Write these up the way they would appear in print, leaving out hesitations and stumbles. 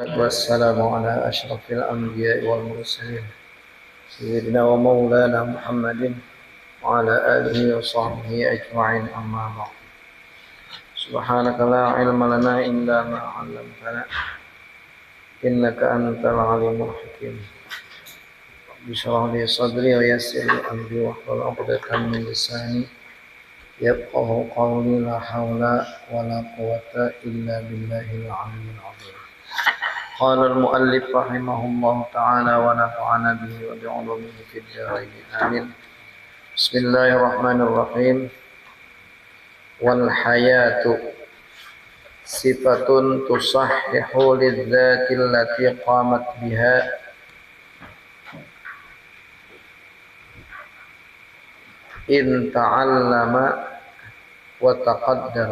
والسلام على أشرف الأنبياء والمرسلين سيدنا ومولانا محمد وعلى آله وصحبه أجمعين أما بعد سبحانك لا علم لنا إلا ما علمتنا إنك أنت العليم الحكيم رب اشرح لي صدري ويسر لي أمري واحلل عقدة من لساني يفقهوا قولي لا حول ولا قوة إلا بالله العلي العظيم. قال المؤلف رحمه الله تعالى ونفعنا به وبعلومه في الدارين آمين. بسم الله الرحمن الرحيم. والحياة صفة تصحح للذات التي قامت بها إن تعلم وتقدر.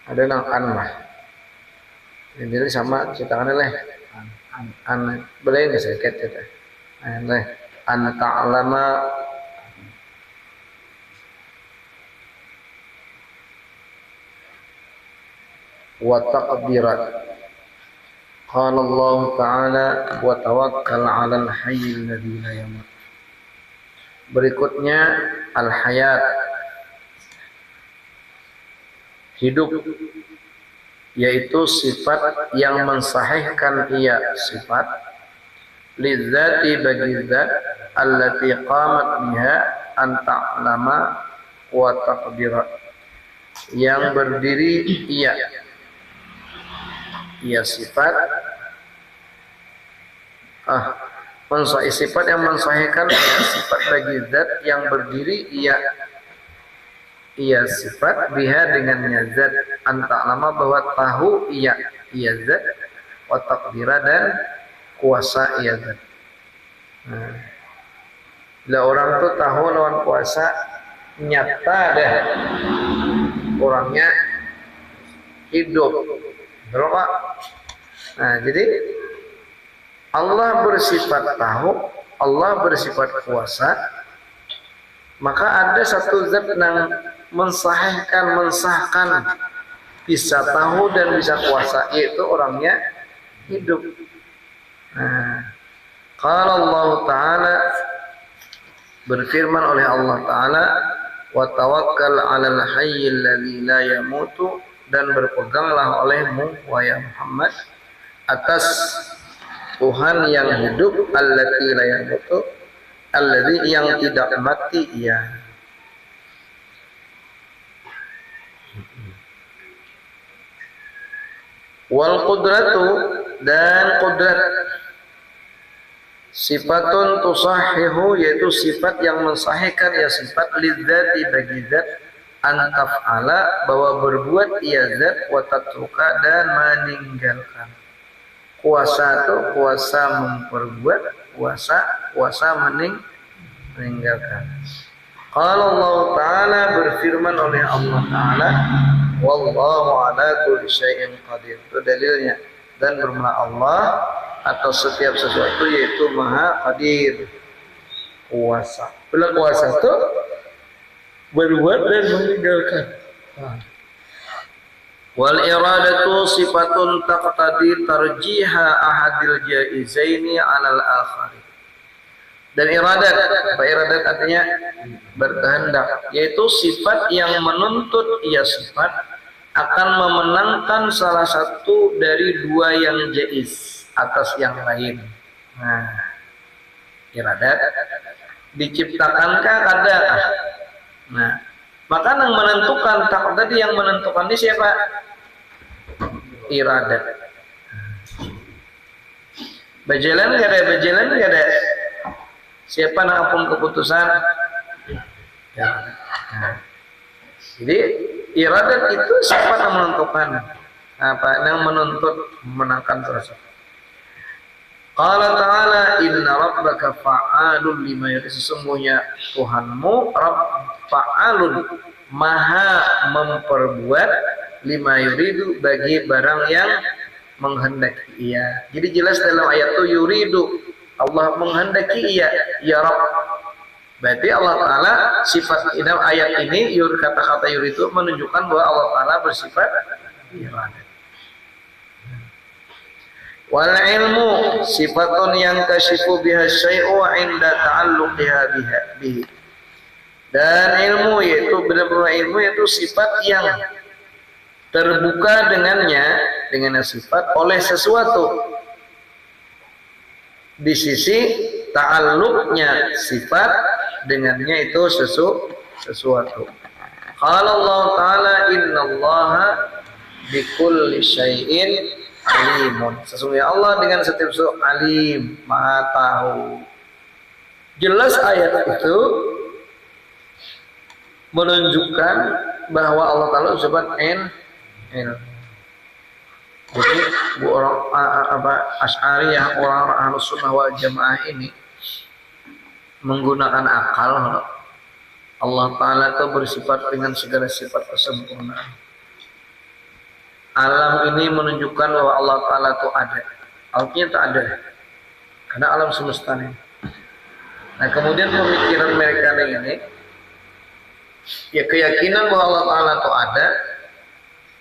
Ada nang an lah. Jadi sama cetakan leh. An boleh nggak saya kata itu? Leh. An ta'lama wa taqdira. Qala Allah Ta'ala wa tawakkal 'alal hayyil ladzi la yamut. Berikutnya al-hayat, hidup, yaitu sifat yang mensahihkan ia sifat lidzati bagi zat allati qamat biha an ta'lama wa taqdira, yang berdiri ia sifat sifat yang mensahihkan sifat bagi zat yang berdiri ia sifat biha dengannya zat anta'lama bahwa tahu ia zat wa taqdira dan kuasa ia zat. Bila orang tuh tahu lawan kuasa nyata dah orangnya hidup, betul Pak? Nah, jadi Allah bersifat tahu, Allah bersifat kuasa, maka ada satu zat yang mensahkan bisa tahu dan bisa kuasa, yaitu orangnya hidup. Qala Allah Ta'ala, berfirman oleh Allah Ta'ala, wa tawakkal 'alal hayyil ladzi la yamutu, dan berpeganglah olehmu wahai Muhammad atas Tuhan yang hidup, allati la yamutu, alladzi yang tidak mati ia. Wal qudratu, dan qudrat sifatun tusahihu, yaitu sifat yang mensahihkan ya sifat lidzati bagi zat antaf'ala, bahwa berbuat ia zat, wa tatruka, dan meninggalkan. Kuasa itu kuasa memperbuat, kuasa meninggalkan. Qala Allah Ta'ala, berfirman oleh Allah Ta'ala, wallahu ala kulli syai'in qadir. Itu dalilnya. Dan bermana Allah atas setiap sesuatu, yaitu maha qadir, kuasa. Bila kuasa itu berbuat dan meninggalkan. Wal iradatu sifatun taqtadi tarjiha ahadil jaizaini 'alal akhari. Dan iradat, apa iradat artinya? Berkehendak, yaitu sifat yang menuntut ia sifat akan memenangkan salah satu dari dua yang jaiz atas yang lain. Nah, iradat diciptakankah kada? Nah, maka yang menentukan tadi, yang menentukan ini siapa? Iradat. Berjalan gak ada. Siapa nangapun keputusan? Ya. Nah, jadi iradat itu siapa yang menentukan, yang menuntut memenangkan tersebut. Qala Ta'ala, inna rabbaka fa'alun lima yurid. Sesungguhnya Tuhanmu Rabb fa'alun, maha memperbuat, lima yuridu, bagi barang yang menghendaki ia. Jadi jelas dalam ayat itu yuridu, Allah menghendaki ia, ya Rabb. Berarti Allah Ta'ala sifat ayat ini kata-kata itu menunjukkan bahwa Allah Ta'ala bersifat iradat. Wal ilmu sifatun yang kashifu biha syai'u inda ta'alluqiha bihi. Dan ilmu yaitu benar-benar ilmu yaitu sifat yang terbuka dengan sifat oleh sesuatu di sisi ta'alluqnya sifat dengannya itu sesuatu. Qala Allah Ta'ala innallaha bikulli syai'in alimun. Sesungguhnya Allah dengan setiap sesuatu alim, maha tahu. Jelas ayat itu menunjukkan bahwa Allah Ta'ala sifat ilmu. Jadi orang Asy'ariyah, orang Ahlus Sunnah wal Jamaah ini menggunakan akal. Allah Ta'ala itu bersifat dengan segala sifat kesempurnaan. Alam ini menunjukkan bahwa Allah Ta'ala itu ada. Artinya tak ada karena alam semesta ini. Nah kemudian pemikiran mereka ini ya keyakinan bahwa Allah Ta'ala itu ada,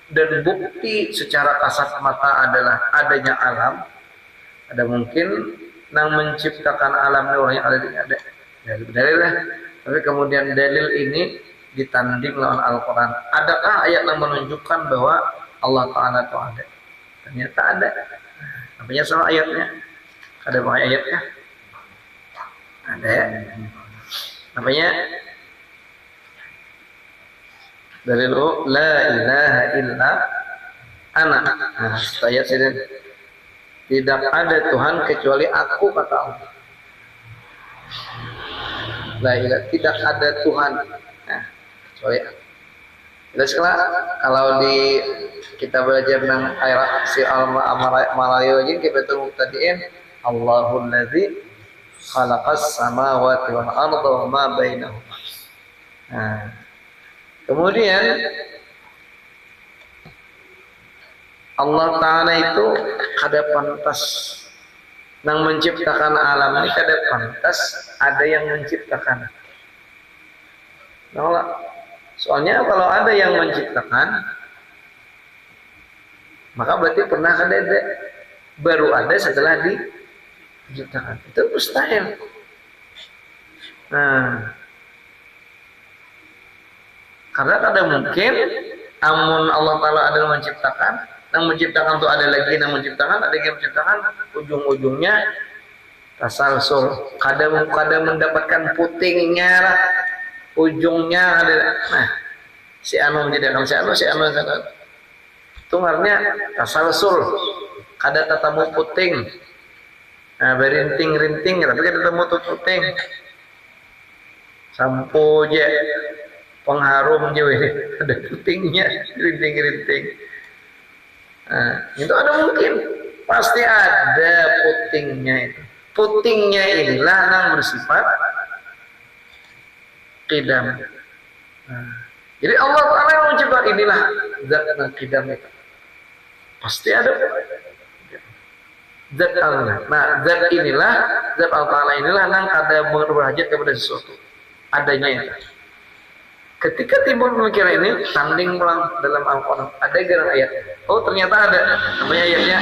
dan bukti secara kasat mata adalah adanya alam. Ada mungkin yang menciptakan alam ini orang yang ada dalil lah. Tapi kemudian dalil ini ditanding lawan Al-Quran. Adakah ayat yang menunjukkan bahwa Allah Ta'ala itu ada? Ternyata ada. Apanya sama ayatnya? Ada banyak ayatnya? Ada ya? Apanya? Dari la ilaha illa ana. Nah, ayat ini tidak ada Tuhan kecuali aku, kata Allah. La ilaha, tidak ada Tuhan kecuali aku. Jelas kalau di kita belajar tentang ayat si al-Malayo aja kita tuh tadiin Allahul ladzi khalaqas samawati wal arda wa ma bainahuma. Nah, kemudian Allah Ta'ala itu kada pantas yang menciptakan alam ini, kada pantas ada yang menciptakan. Nah, soalnya kalau ada yang menciptakan maka berarti pernah kada ada, baru ada setelah diciptakan. Itu mustahil. Nah, karena kada mungkin amun Allah Ta'ala ada yang menciptakan tuh ada lagi yang menciptakan, ada yang menciptakan, ujung-ujungnya tasalsul, kada mendapatkan putingnya, ujungnya ada. Nah, si anu menyediakan si anu itu artinya tasalsul, kada tetamu puting. Nah, berinting-rinting tapi kada tetamu tuh puting. Sampo je pengharum je ada putingnya, rinting-rinting. Nah, itu ada mungkin, pasti ada putingnya itu. Putingnya inilah yang bersifat qidam. Nah, jadi Allah Ta'ala yang menciptakan inilah zat yang qidam itu. Pasti ada zat Allah. Nah, zat inilah, zat Allah Ta'ala inilah yang kada berhajat kepada sesuatu. Adanya itu. Ketika timbul pemikiran ini, tanding pulang dalam Al-Quran. Ada garang ayat. Oh, ternyata ada. Namanya ayatnya.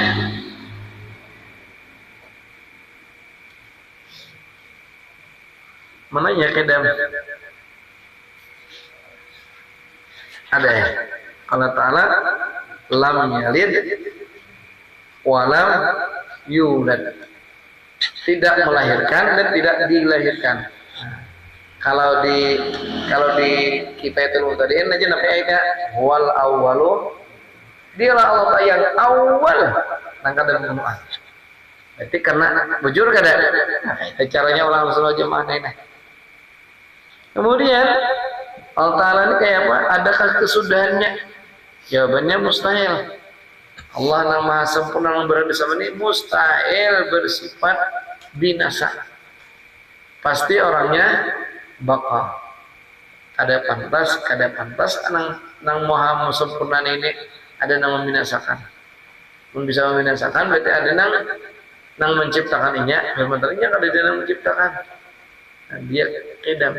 Mana ya kedam? Ada ya. Allah Ta'ala lam yalid walam yulad. Tidak melahirkan dan tidak dilahirkan. Kalau di kita itu tadiin aja namanya ayatnya wal awwalu, dialah Allah yang awal nangkat dalam Quran. Berarti karena bujur kada caranya ulang sunnah jemaah ini. Kemudian Allah Ta'ala ini kayak apa? Adakah kesudahannya? Jawabannya mustahil. Allah yang maha sempurna yang berada sama ini mustahil bersifat binasa. Pasti orangnya bakal ada pantas nang maha sempurna ini ada nang membinasakan. Bisa membinasakan berarti ada nang menciptakan inya, sebenarnya kada ada nang menciptakan. Nah, dia kedam.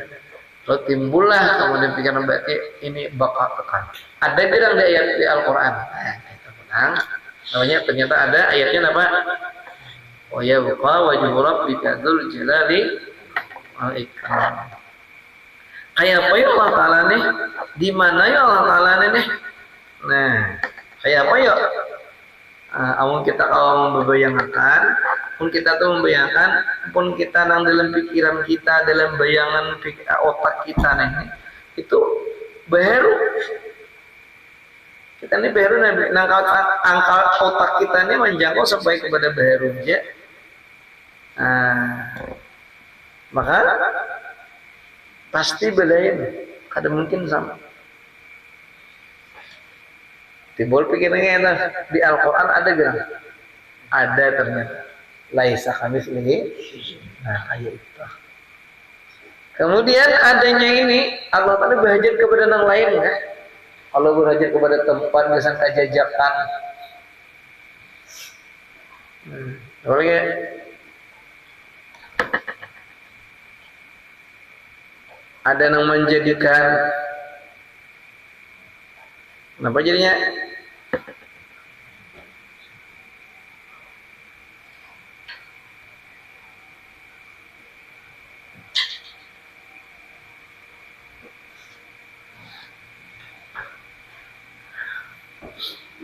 Lalu timbullah kemudian pikiran berarti ini bakal tekan. Ada bilang di ayat di Al-Quran. Nah, itu menang. Namanya ternyata ada ayatnya apa? Wa yabqa wajhu rabbika dzul jalali wal ikram. Kayak apa ya Allah Ta'ala nih? Di mana ya Allah Ta'ala nih? Nah, kayak apa ya? Amun kita kalau membayangkan, pun kita tuh membayangkan, pun kita nang dalam pikiran kita, dalam bayangan otak kita nih, itu baru kita ini baru angka otak kita ini menjangkau sampai kepada baru ya. Maka pasti belain, kada mungkin sama. Timbul pikirannya enak. Di Al-Quran ada gak? Ada ternyata. Laisa kamitslihi. Nah, kayak itu. Kemudian adanya ini Allah Ta'ala berhajat kepada yang lain kan? Allah berhajat kepada tempat biasa kajajakan. Orangnya ada yang menjadikan kenapa jadinya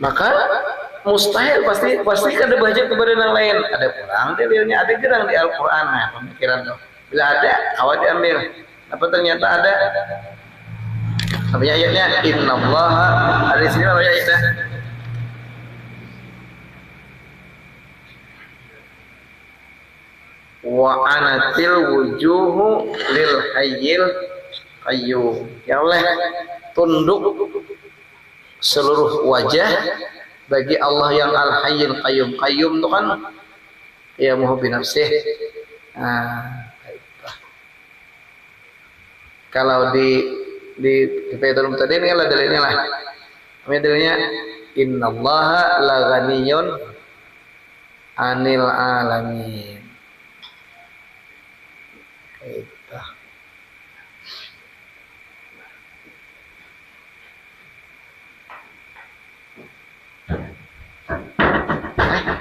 maka mustahil pasti kada baca kepada yang lain. Ada kurang dalilnya, ada gerang di Al-Quran. Nah, pemikiran tuh bila ada awal diambil. Apa ternyata ada namanya ayatnya innallaha, ada di sini namanya ayatnya wa anatil wujuhu lil hayyil qayyum. Ya Allah, tunduk seluruh wajah bagi Allah yang al-hayyul qayyum. Qayyum itu kan ya muha binafsih. Kalau di Fathul tadi ini kan dalilnya lah. Dalilnya innallaha la ghaniyun anil alamin. Itu.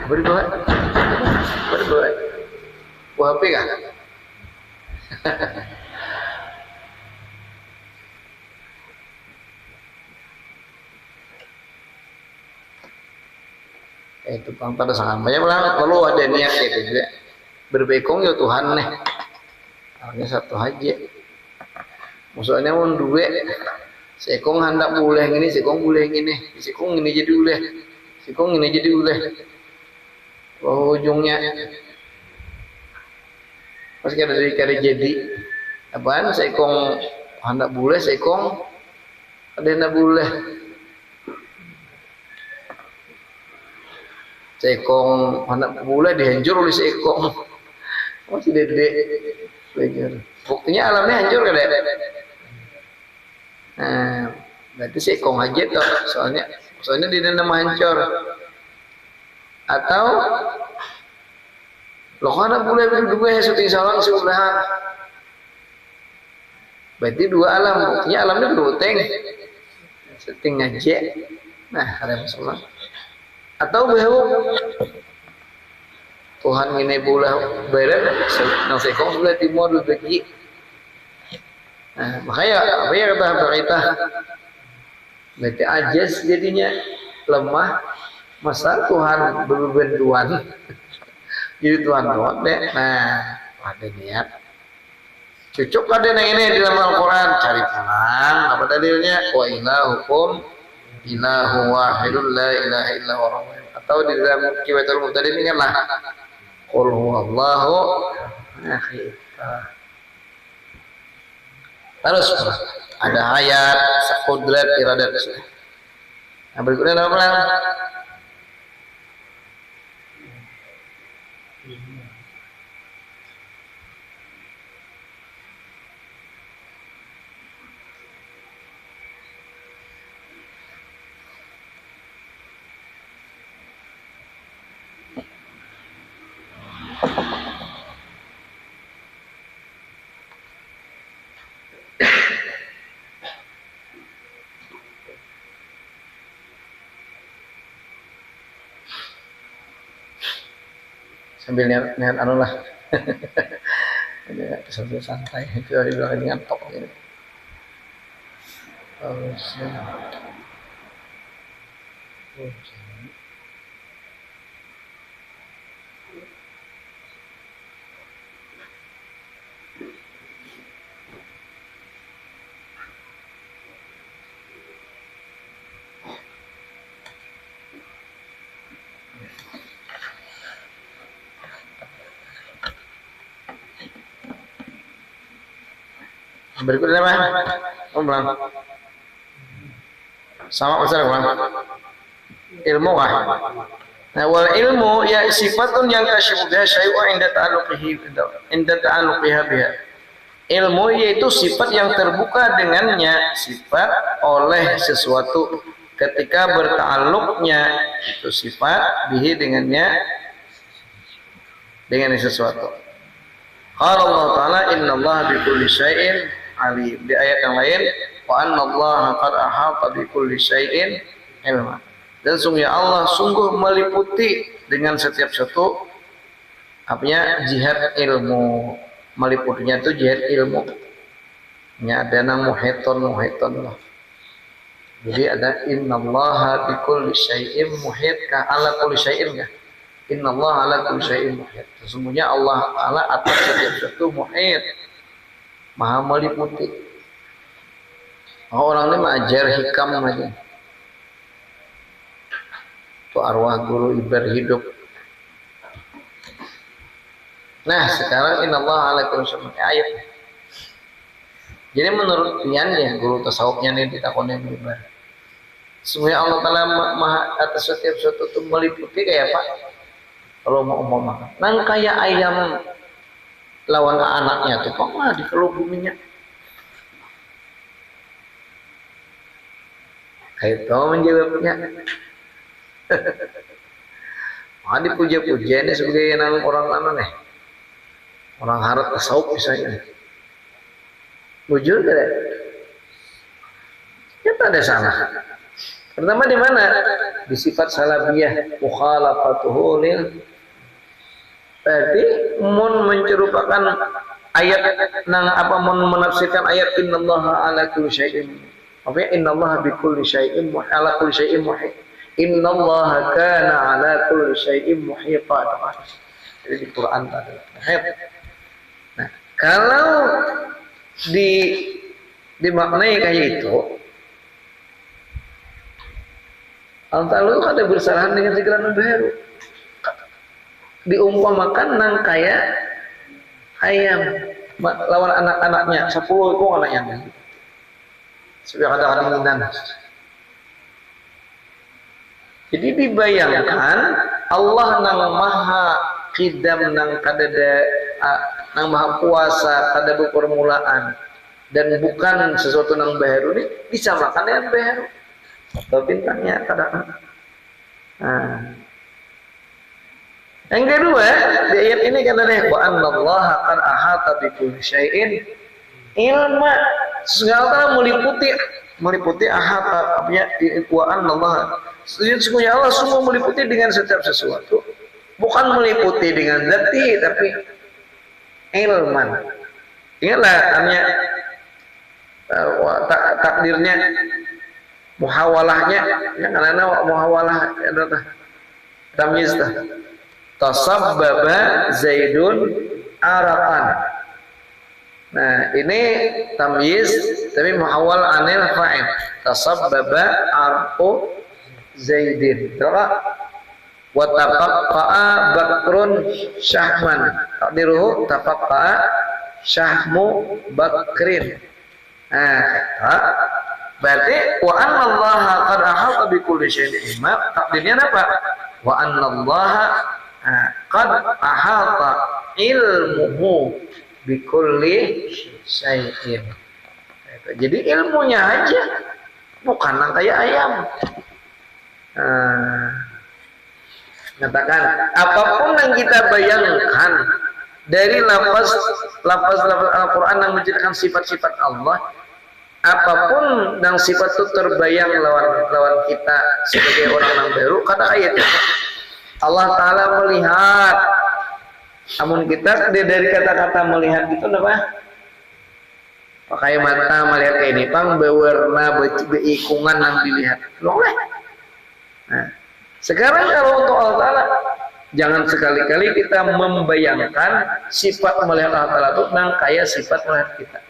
Berdoa. Buah HP kan? Itu pang pada sangat banyak orang lalu ada niat gitu juga berbekong ya Tuhan nih. Hanya satu aja. Maksudnya mau duit, sekong hendak boleh ini, sekong boleh ini, sekong ini jadi boleh, sekong ini jadi boleh. Ujungnya pas kada jadi apaan sekong hendak boleh, sekong ada hendak boleh. Sekong hendak boleh dihancur oleh sekong. Masih dede belajar. Buktinya alamnya hancur kan ya? Nah, berarti sekong aja toh. Soalnya di dalam hancur. Atau lo kan boleh berdua syuting salang sebelahan. Berarti dua alam. Buktinya alamnya beruteng. Syuting aja. Nah, ada masalah. Atau bahwa Tuhan ini bola barat, nang sekong sebelah timur berbagi. Nah, makanya apa ya kata berita? Berarti ajas jadinya lemah. Masa Tuhan berbantuan? Jadi Tuhan doang deh. Nah, ada niat. Cucuk ada yang ini di dalam Al-Quran. Cari pulang. Apa dalilnya? Wa ilahukum ilahu wahidun la ilaha illa huwa. Atau di dalam Kiwatul Muhtadin ini kan lah qul huwallahu ahad. Terus ada ayat qudrat iradat. Nah, berikutnya apa lang? sambil niat anu lah. Sambil santai itu dibilang ngantok ini. Berikutnya apa? Ulang. Sama masalah ulang. Ilmu kah? Nah, wal ilmu ya sifatun yang kasyifu biha syai'un inda ta'alluqiha biha. Ilmu yaitu sifat yang terbuka dengannya, sifat oleh sesuatu ketika berta'alluqnya itu sifat bihi dengannya dengan sesuatu. Qala Allah Ta'ala innallaha bikulli syai'in alim. Di ayat yang lain wa annallaha qad ahata bikulli syai'in ilma. Dan sungguh Allah sungguh meliputi dengan setiap sesuatu apanya jihad ilmu, meliputinya itu jihad ilmu. Nya ada nama muhiton lah. Jadi ada innallaha bikulli syai'in muhit ka ala kulli syai'in ka. Innallaha ala kulli syai'in muhit. Sesungguhnya Allah Ta'ala atas setiap sesuatu muhit. Maha meliputi. Orang ini mengajar hikam aja. Itu arwah guru ibar hidup. Nah sekarang innallaha ala kulli syai'in ayat. Jadi menurut pian ya guru tasawufnya nih ditakonin ibar. Semuanya Allah Ta'ala maha atas setiap sesuatu itu meliputi kayak apa? Kalau mau makan. Nang kayak ayam lawan anaknya tuh kok mah di kalau buminya. Kayak tahu menjawabnya. Ah dipuja-puja ini sebagai orang nih. Orang harap tasawuf misalnya. Bujur tidak? Ya tak ada salah. Pertama di mana? Di sifat salabiyah mukhalafatuhu lil. Berarti mun mencerupakan ayat nang apa mun menafsirkan ayat innallaha ala kulli syai'in. Apa ya innallaha bikulli syai'in ala kulli syai'in muhit. Innallaha kana ala kulli syai'in muhita. Jadi di Quran ada. Nah, kalau dimaknai kayak itu Allah itu ada bersalahan dengan segala baru diumpamakan nang kayak ayam lawan anak-anaknya 10 itu anaknya sudah ada keinginan. Jadi dibayangkan Allah nang maha qidam nang kadada nang maha kuasa kada permulaan dan bukan sesuatu nang baru ini disamakan dengan baru atau bintangnya kadang. Nah. Yang kedua di ayat ini kata deh wa annallaha qad ahata bikulli syai'in ilma. Segala meliputi ahata artinya wa annallaha. Sesungguhnya Allah semua meliputi dengan setiap sesuatu. Bukan meliputi dengan zati tapi ilman. Ingatlah artinya takdirnya muhawalahnya yang karena muhawalah adalah tamyiz tasabbaba Zaidun araqan. Nah ini tamyiz tapi muhawal anil fa'il tasabbaba arqu Zaidin. Terus wa taqa'a Bakrun Syahman takdiruhu taqa'a Syahmu Bakrin. Nah berarti wa annallaha qad ahata bikulli syai'in ilma. Takdirnya apa? Wa annallaha qad ahata ilmuhu bikulli syai'in. Jadi ilmunya aja bukan kayak ayam. Katakan apapun yang kita bayangkan dari lafaz Al-Quran yang menceritakan sifat-sifat Allah, apapun yang sifat itu terbayang lawan kita sebagai orang yang baru, kata ayat Allah Ta'ala melihat Amun kita dari kata-kata melihat itu apa? Pakai mata melihat kayak ini, pang berwarna beikungan yang dilihat. Boleh. Nah, sekarang kalau untuk Allah Ta'ala, jangan sekali-kali kita membayangkan sifat melihat Allah Ta'ala itu nang kayak sifat melihat kita.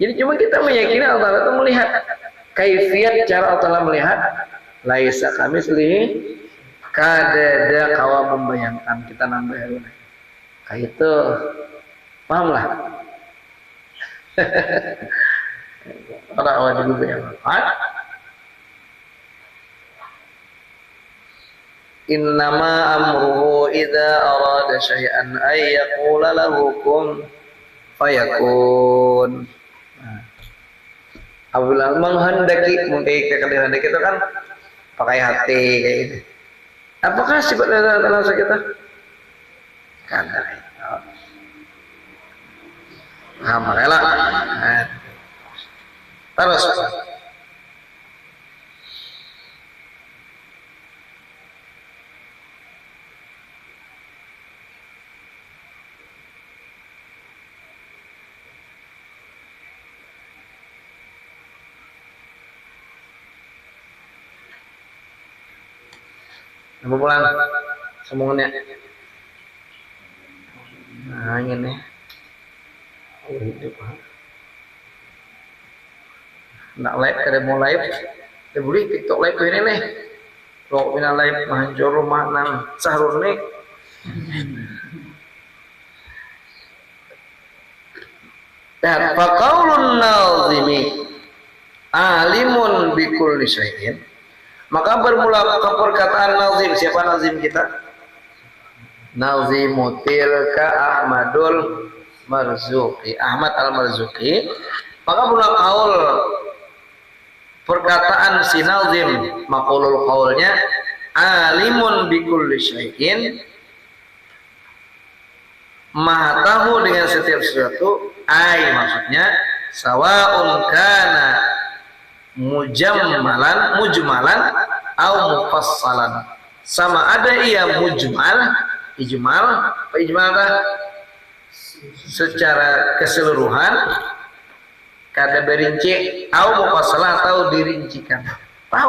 Jadi cuma kita meyakini Allah Ta'ala itu melihat. Kaifiat cara Allah Ta'ala melihat, laisa kami selihi, kadada kawa membayangkan kita nambah haruna. Kayak itu, paham lah. Orang awal juga yang innama amruhu idza arada syai'an ay yaqula lahu kun fayakun. Apabila menghendaki, kehendaki itu kan pakai hati kayak gitu. Apakah sifat Allah kita? Kada. Nah, makanya terus mau pulang semuanya. Nah ini hidup nak live kada mau live beli TikTok live ini nih kalau mina live mahancur rumah nang sahrun nih dan faqaulun nazimi alimun bikulli syai'in, maka bermula ke perkataan nazim. Siapa nazim kita? Nazimu tilka Ahmadul Marzuki, Ahmad Al-Marzuki. Maka mula kaul perkataan si nazim, maqulul qaulnya alimun bikulli syai'in, maha tahu dengan setiap sesuatu. Ai maksudnya sawaun kana mujmalan au mufassalan, sama ada ia ijmal secara keseluruhan, kada berinci, au mufassalan atau dirincikan. Tahu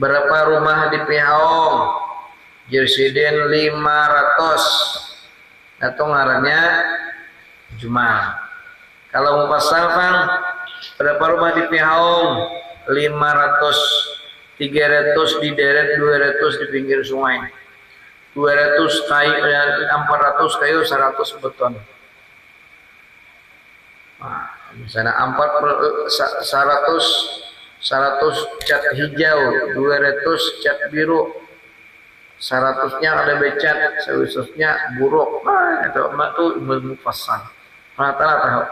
berapa rumah di Pihaong? Jersiden 500 atau ngarannya Jumal. Kalau mufassal kan berapa rumah di Pihaong? 500, 300 di deret, 200 di pinggir sungai, 200 kayu, 400 kayu, 100 beton. Nah, misalnya 100 cat hijau, 200 cat biru, 100-nya ada becat, 100-nya buruk. Nah, itu ilmu mufassal. Rata-rata tahu.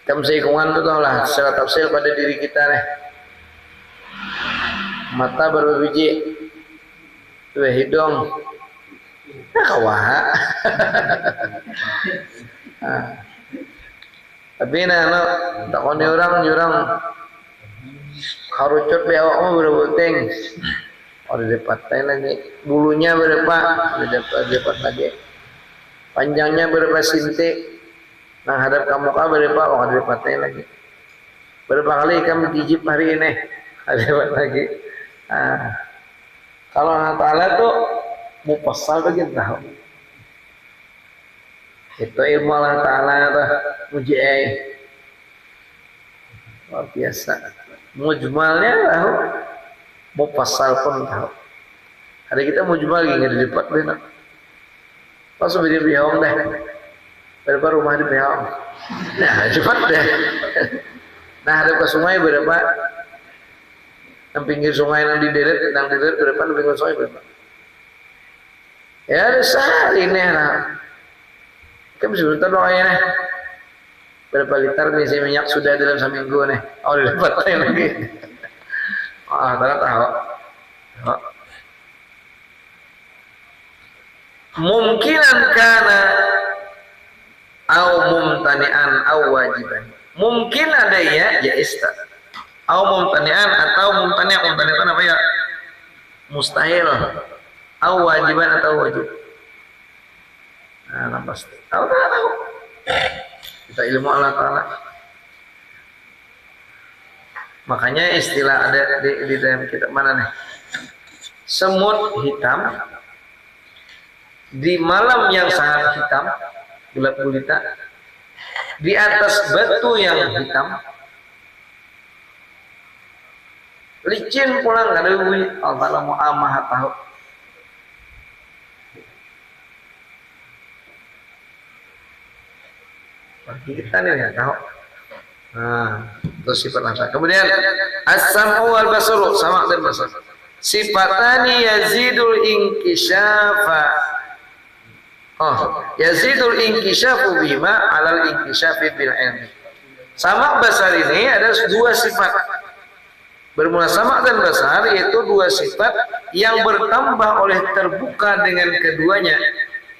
Kamu seikungan itu tahulah secara tafsir pada diri kita nih. Mata berapa biji? Dua hidung. Nah, kawah. Tapi nah, takoni orang karucut be awak mah berebuting. Ada dapat lagi. Bulunya berapa? Dapat lagi. Panjangnya berapa sinti? Nah, hadap kamu berapa? Oh, ada dapat lagi. Berapa kali kamu gigit hari ini? Ada dapat lagi. Nah, kalau Allah Ta'ala tuh mufassal begitu tahu. Itu ilmu Allah Ta'ala tuh muji'ai. Luar biasa. Mujmalnya tahu, mufassal pun tahu. Hari kita mujmal lagi nggak dapat benar. Pas di Pihaong deh, berapa rumah di Pihaong? Nah cepat deh. Nah ada ke sungai berapa? Nang pinggir sungai nang di deret berapa? Nang pinggir sungai berapa? Ya ada sehari nih lah. Kamu sebentar doanya nih. Berapa liter ngisi minyak sudah dalam seminggu nih? Oh, dapat lagi. Ah, tahu. Mungkinan kana au mumtani'an au wajiban. Mungkin ada ya ista. Au mumtani'an atau mumtani'an itu apa ya? Mustahil. Au wajiban atau wajib. Nah, pasti. Tahu. Kita ilmu Allah Ta'ala. Makanya istilah ada di dalam kitab mana nih? Semut hitam di malam yang sangat hitam, gelap gulita, di atas batu yang hitam, licin pulang nggak ada bunyi. Allah mau maha tahu. Bagi kita nih ya tahu. Nah, itu sifat nafsa. Kemudian as-sam'u wal basaru, sama dan basar. Sifatani yazidul inkisyafa. Yazidul inkisyafu bima alal inkisyafi bil ilmi. Sama basar ini ada dua sifat. Bermula sama dan basar yaitu dua sifat yang bertambah oleh terbuka dengan keduanya.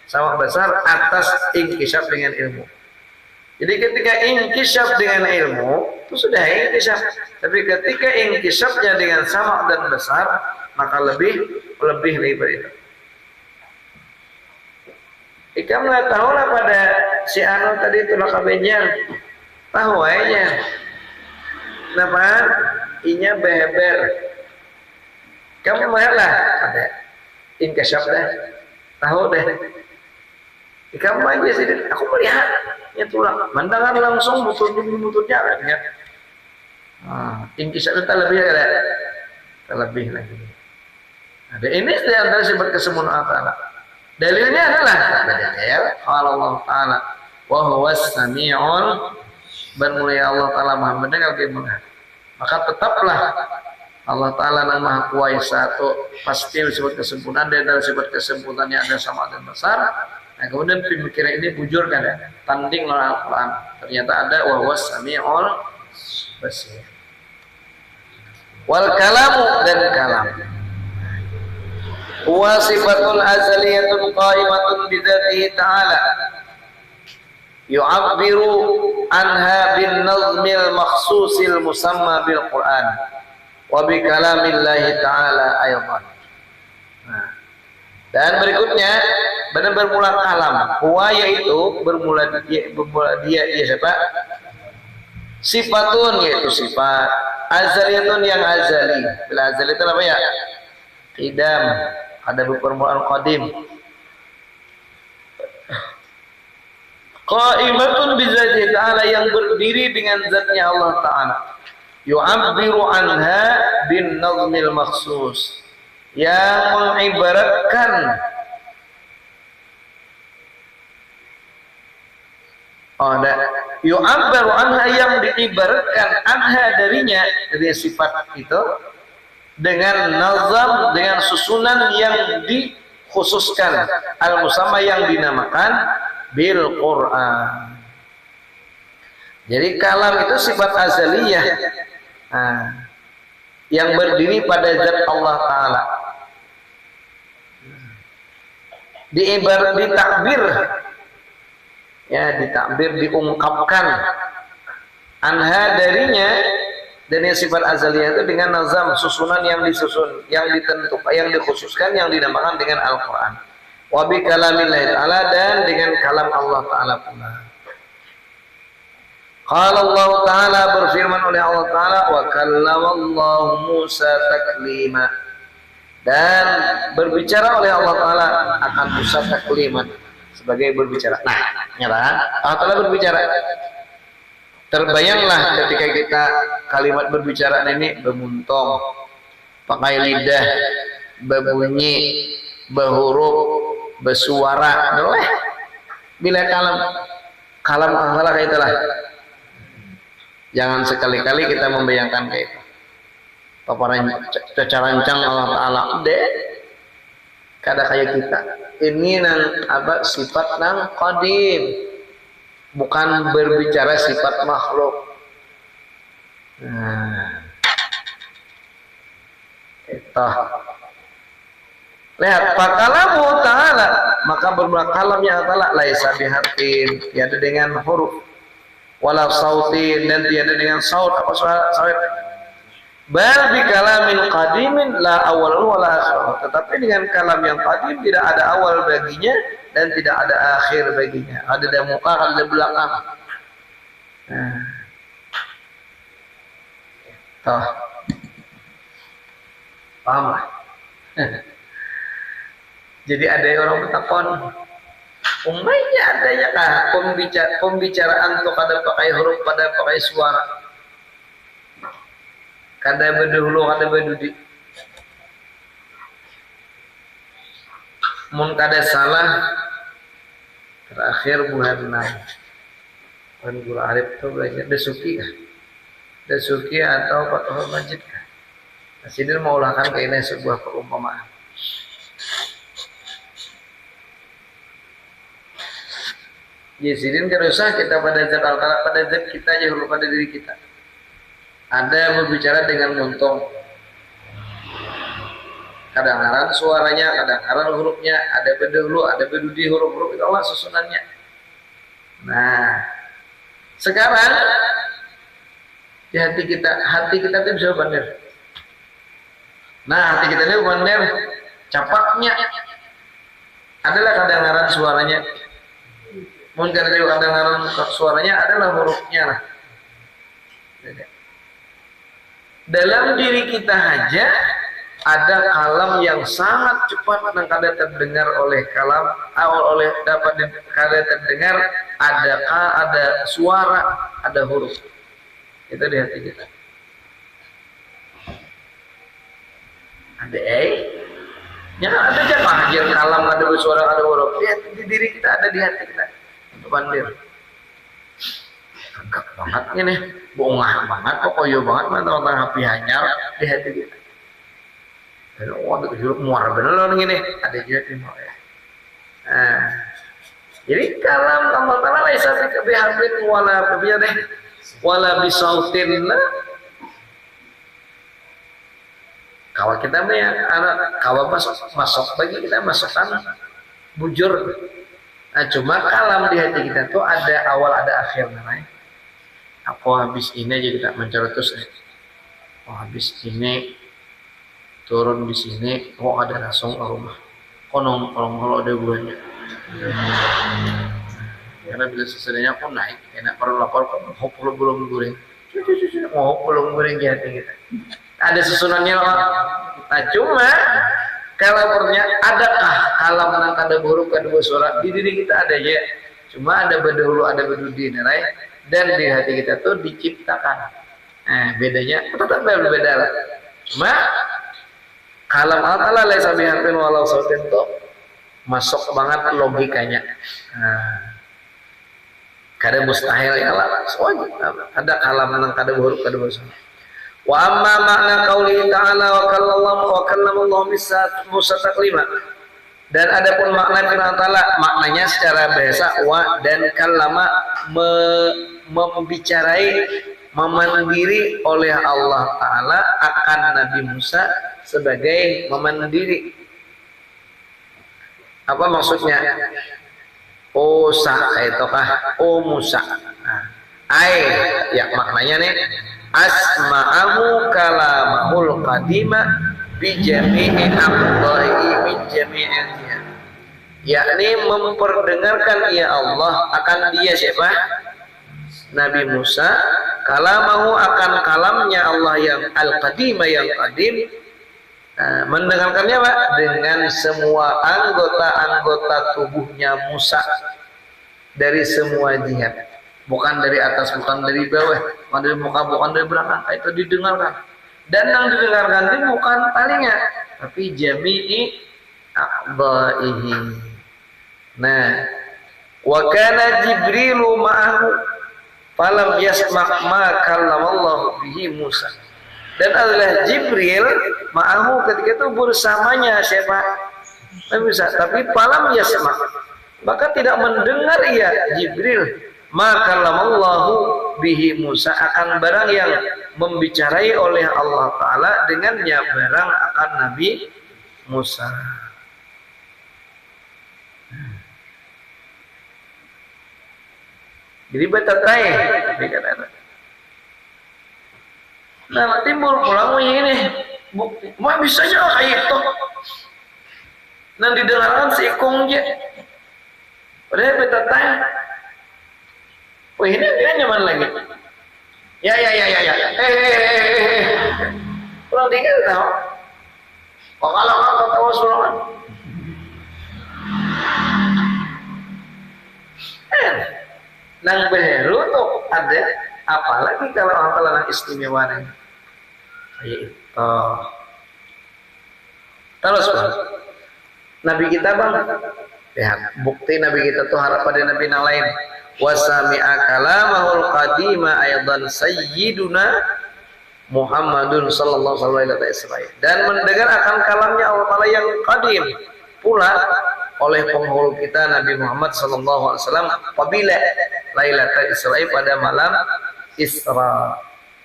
Sama basar atas inkisaf dengan ilmu. Jadi ketika inkisaf dengan ilmu itu sudah inkisaf. Tapi ketika inkisafnya dengan sama dan besar maka lebih daripada itu. Kamu nggak tahu lah pada si Anu tadi itu kabehnya tahu aja. Kenapa? Inya beber. Kamu melihat lah ada inkisaf deh, tahu deh. Kamu aja sih, aku melihat. Ya tulang, mandangan langsung bututnya kan? Inkisaf itu lebih ada, terlebih lagi. Ada ini antara sifat kesempurnaan Allah. Dalilnya adalah dalil Allah Taala, wa huwas sami'un, bermulia Allah Taala Maha mendengar bagaimana. Maka tetaplah Allah Taala yang Maha Kuasa itu pasti sifat kesempurnaan dan dalam sifat kesempurnaannya ada sama dan besar. Nah, kemudian pemikiran ini bujur kan ya, tanding oleh Al-Quran. Ternyata ada wahwas sami'ul basir. Wal kalamu dan kalam. Huwa sifatun azaliyatun qaimatun bidzatihi ta'ala. Yu'abbiru anha bin nazmil makhsusil musamma bil Quran. Wa bi kalamillahi ta'ala aydan. Nah. Dan berikutnya benar bermula kalam. Huwa yaitu bermula dia siapa? Sifatun yaitu sifat. Azaliyatun yang azali. Bila azali itu apa ya? Qidam. Ada permulaan qadim. Qaimatun bizati ta'ala yang berdiri dengan zatnya Allah Ta'ala. Yu'abbiru anha bin nazmil makhsus. Yang mengibaratkan yu'abbaru anha yang diibaratkan anha darinya dari sifat itu dengan nazam, dengan susunan yang dikhususkan al-musamma yang dinamakan bil Quran. Jadi kalam itu sifat azaliyah yang berdiri pada zat Allah Ta'ala. Ditakbir ya, ditakbir, diungkapkan anha darinya dan yang sifat azaliyah itu dengan nazam, susunan yang disusun, yang ditentukan, yang dikhususkan, yang dinamakan dengan Al-Quran. Wa bi kalamillahi ta'ala dan dengan kalam Allah Ta'ala pula. Qala Allah Ta'ala, berfirman oleh Allah Ta'ala, wa kallamallahu Musa taklima, dan berbicara oleh Allah Ta'ala akan Musa takliman, sebagai berbicara. Nah, nyata Allah Ta'ala berbicara. Terbayanglah ketika kita kalimat berbicara ini bermuntong, pakai lidah, berbunyi, berhuruf, bersuara, boleh. Bila kalam Allah kayak itulah. Jangan sekali-kali kita membayangkan kayak itu. Paparan cacarancang Allah Ta'ala deh. Kada kayak kita. Ini nang apa sifat nang qadim. Bukan berbicara sifat makhluk. Nah, itu. Lihat, fakalamu ta'ala, maka bermula kalamnya ta'ala laisa biharfin, yaitu dengan huruf. wala sautin, dan tiada dengan saut apa suara sawit. Bal bi kalamin qadimin la awal wala akhir. Tetapi dengan kalam yang qadim tidak ada awal baginya dan tidak ada akhir baginya. Ada di muka, ada di belakang. Nah. Toh. Paham lah. Jadi ada orang bertakon, umpamanya adanya kah pembicaraan untuk kada pakai huruf, pada pakai suara, kada berdahulu, kada berdudi. Mun kada salah terakhir bulan 6 bulan Guru Arif itu belajar Dasuki kah? Dasuki atau Fathul Majid kah? Sidin maulahkan ke ini sebuah perumpamaan. Ya sidin kerusah kita pada zat al-kalam, pada zat kita aja, pada diri kita. Ada berbicara dengan muntung, kadang-kadang suaranya, kadang-kadang hurufnya, ada berdahulu, ada berdudi, huruf-huruf itu Allah susunannya. Nah, sekarang di hati kita itu bisa benar. Nah, hati kita itu benar, capaknya adalah kadang-kadang suaranya, mungkin kadang-kadang suaranya adalah hurufnya lah. Dalam diri kita aja ada kalam yang sangat cepat dan kada terdengar oleh kalam, kada terdengar, ada suara, ada huruf. Itu di hati kita. Ada ada jamaah yang kalam, ada suara, ada huruf. Di diri kita, ada di hati kita. Bandir. Agak banget ini, bongah banget, pokoknya banget, teman-teman happy hanyar di hati kita. Dan waduh, hidup muar bener loh ini, ada juga di mau ya. Nah, jadi kalam Allah Taala laisa bihabin wala deh, wala bisautin. Kalau kita anak kalau masuk bagi kita masukkan bujur. Nah, cuma kalam di hati kita tuh ada awal, ada akhir namanya. Aku habis ini aja kita mencerotus. Oh, habis ini turun di sini, kok ada langsung ke rumah. Konong kalau ada buahnya. Karena bila sesadanya aku naik, enak perlu lapor, kok belum goreng. Belum goreng di hati kita. Ada susunannya loh. Nah, cuma kalapornya adakah kalam menang kada buruk kedua suara di diri kita ada ya. Cuma ada berdahulu, ada berdudi, dan di hati kita tuh diciptakan. Nah, bedanya tetap berbeda lah. Cuma kalam Allah laisa biharfin walau sautin tuh masuk banget logikanya. Nah, kada mustahil ya lah. Soalnya ada kalam menang kada buruk kedua suara. Wa amma makna qauli ta'ala wa kallamallahu Musa taklima. Dan adapun makna firman Ta'ala, maknanya secara bahasa wa dan kallama membicarai, memandiri oleh Allah Ta'ala akan Nabi Musa sebagai memandiri. Apa maksudnya? Osa kaitokah o Musa. Nah, ya maknanya nih asma'ahu kalamahul qadima bi jami'i aqdaihi min jami'il jihad, yakni memperdengarkan ya Allah akan dia siapa? Nabi Musa, kalamahu akan kalamnya Allah yang al-qadima, yang qadim. Mendengarkannya Pak dengan semua anggota-anggota tubuhnya Musa dari semua jihad. Bukan dari atas, bukan dari bawah, bukan dari muka, bukan dari belakang. Itu didengarkan. Dan yang didengarkan itu bukan talinya, tapi jami'i a'dha'ihi. Nah, wa kana Jibrilu ma'ahu falam yasma' ma kallamallahu bihi Musa. Dan adalah Jibril ma'ahu ketika itu bersamanya siapa? Nabi Musa. Tapi falam yasma', maka tidak mendengar ia Jibril maka lamallahu bihi Musa akan barang yang membicarai oleh Allah Ta'ala dengannya barang akan Nabi Musa. Jadi batatai Nabi kata. Nah timbul pulang ini bukti, mau bisa aja kayak itu. Nah didengarkan si ikung aja. Padahal beta tanya, wah ini dia nyaman lagi. Ya. Pulang tinggal tahu. Oh kalau nggak tahu suruhan. Nang beheru tuh ada, apalagi kalau hafalan istimewa nih. Kayak itu. Terus bang, Nabi kita bang, lihat bukti Nabi kita tuh harap pada Nabi yang lain. Wasami'a kalamahul qadima aydan sayyiduna Muhammadun sallallahu alaihi wasallam, dan mendengar akan kalamnya Allah Ta'ala yang qadim pula oleh penghulu kita Nabi Muhammad sallallahu alaihi wasallam apabila Lailatul Isra pada malam Isra.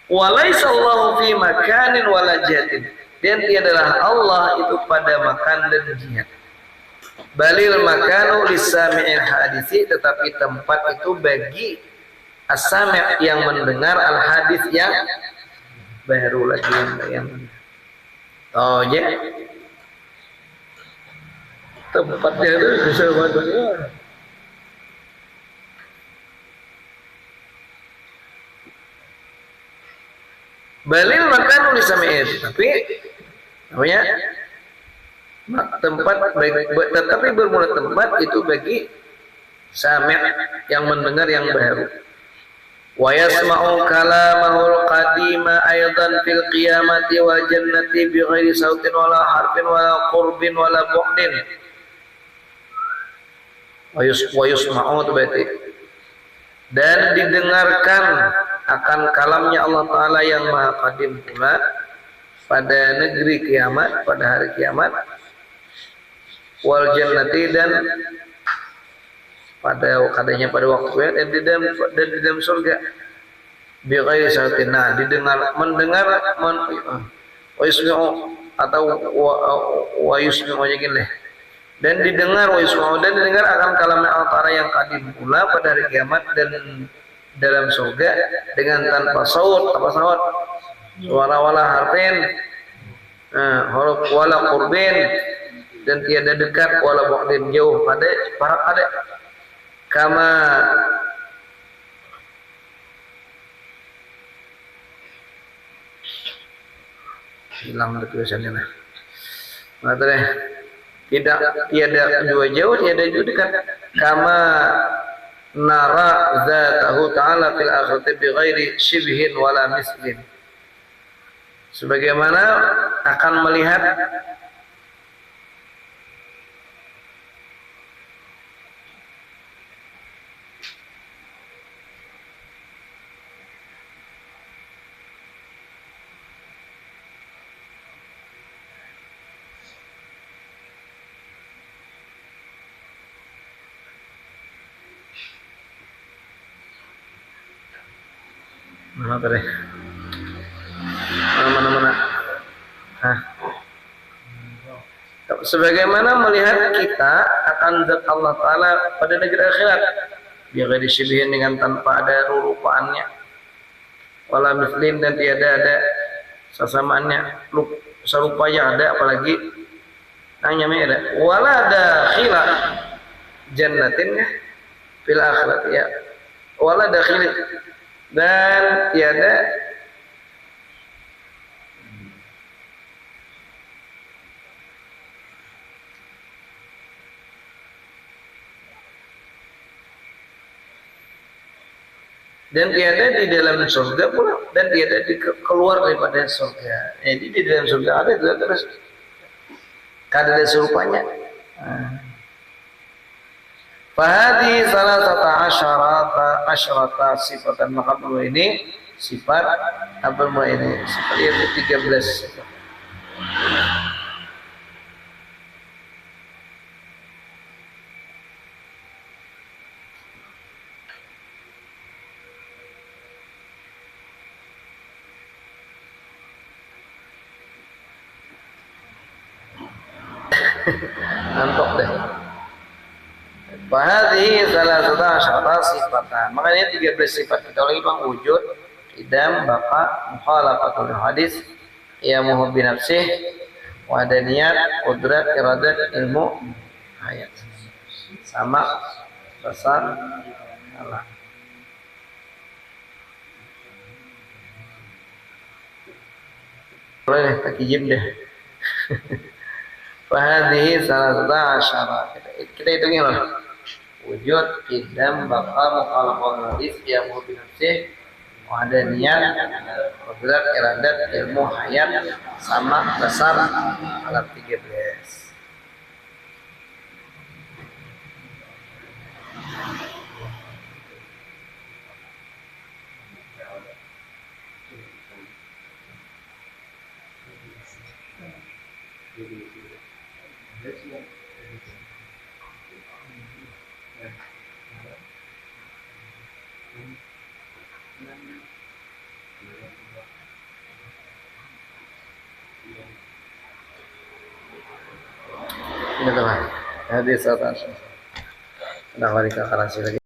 Wa laisa Allahu fi makanin wala jihatin, dan tiadalah Allah itu pada makan dan jihad. Balil makanu lisami'il hadisi, tetapi tempat itu bagi as-sami' yang mendengar al-hadis yang baru lagi yang oh ya tempatnya itu bisa bantunya. Balil makanu lisami'il, tapi namanya tempat tetapi bermula tempat itu bagi sami' yang mendengar yang baru. Wa yasma'u kalamahul qadima aidan fil qiyamati wal jannati bi ghairi sautin wala harfin wala qurbin wala bu'din. Wa yusma'u berarti, dan didengarkan akan kalamnya Allah Ta'ala yang maha qadim pula pada negeri kiamat, pada hari kiamat, wal jannati, dan pada kadanya pada waktu dan di dalam surga bi ghairi sautin. Nah, mendengar wa yusmi'u atau wa yusmi'u leh, dan didengar wa yusmi'u, dan didengar akan kalamnya Allah Ta'ala yang qadim pula pada hari kiamat dan dalam surga dengan tanpa saut, apa saut, wala harfin, huruf wala qurbin, dan tiada dekat, wala bu'din jauh, pada para ada kama hilang tulisannya nah. Maksudnya tiada jua jauh, tiada jauh dekat. Kama nara zatahu ta'ala fil akhirati bi ghairi shibhin wala mislin, sebagaimana akan melihat mana tadi? Mana? Sebagaimana melihat kita akan zat Allah Ta'ala pada negeri akhirat, biar disibhin dengan tanpa ada rupaannya, wala mislin, dan tiada ada sesamaannya, serupanya ada, apalagi hanya ada, wala ada khilaf jannatin ya fil akhirat ya, wala ada khilaf, dan tiada di dalam surga pula, dan tiada keluar daripada surga. Jadi di dalam surga ada terus kada ada serupanya. Fahadi salah satu asyarata sifatan, maka ini sifat apa ini sifat yang 13 sifat. Ngantuk deh. Fahadhi salah satu sifatan. Makanya 13 sifat. Kita lagi bang wujud, idam, baqa, mukhalafatul hadis, iyamuhu binafsih, wadaniyat, qudrat, iradat, ilmu, hayat. Sama, besar, Allah. Boleh takijim deh. Fahadhi salah satu kita hitungin loh. Wujud, idam, baqa, mukhalafatul hadis, iyamuhu binafsih, wadaniyat, qudrat, iradat, ilmu, hayat, sama, besar, alat 13. Ini teman, hadis atas. Nah, wanita lagi.